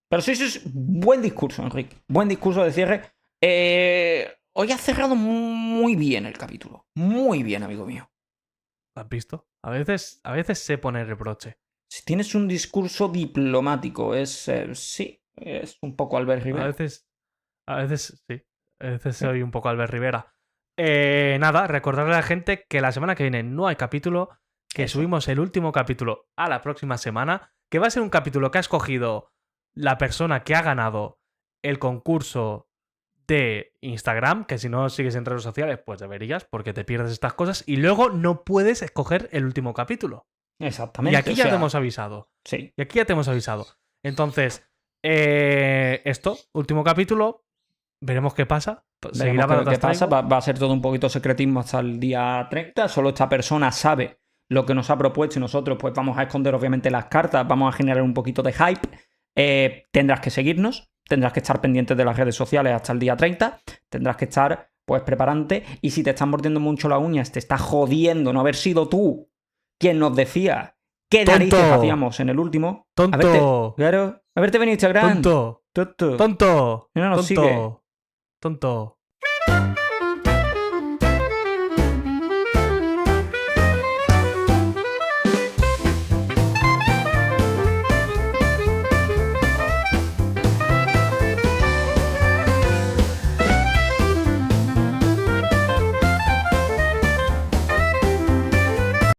Pero sí, es buen discurso, Enrique. Buen discurso de cierre. Hoy has cerrado muy bien el capítulo. Muy bien, amigo mío. ¿Lo has visto? A veces se pone reproche. Si tienes un discurso diplomático, sí, es un poco Albert Rivera. A veces sí. A veces soy un poco Albert Rivera. Nada, recordarle a la gente que la semana que viene no hay capítulo, que Eso. subimos el último capítulo a la próxima semana, que va a ser un capítulo que ha escogido la persona que ha ganado el concurso de Instagram, que si no sigues en redes sociales, pues deberías, porque te pierdes estas cosas, y luego no puedes escoger el último capítulo. Exactamente. Y aquí ya te hemos avisado. Sí. Y aquí ya te hemos avisado. Entonces, último capítulo, veremos qué pasa. Seguirá Veremos qué pasa. Traigo. Va a ser todo un poquito secretismo hasta el día 30. Solo esta persona sabe lo que nos ha propuesto y nosotros pues vamos a esconder obviamente las cartas, vamos a generar un poquito de hype. Tendrás que seguirnos, tendrás que estar pendientes de las redes sociales hasta el día 30, tendrás que estar pues preparante y si te están mordiendo mucho las uñas, te está jodiendo no haber sido tú quien nos decía qué narices hacíamos en el último. ¡Tonto! Haberte venido Instagram. ¡Tonto! Tonto. ¡Tonto! No nos sigue. ¡Tonto!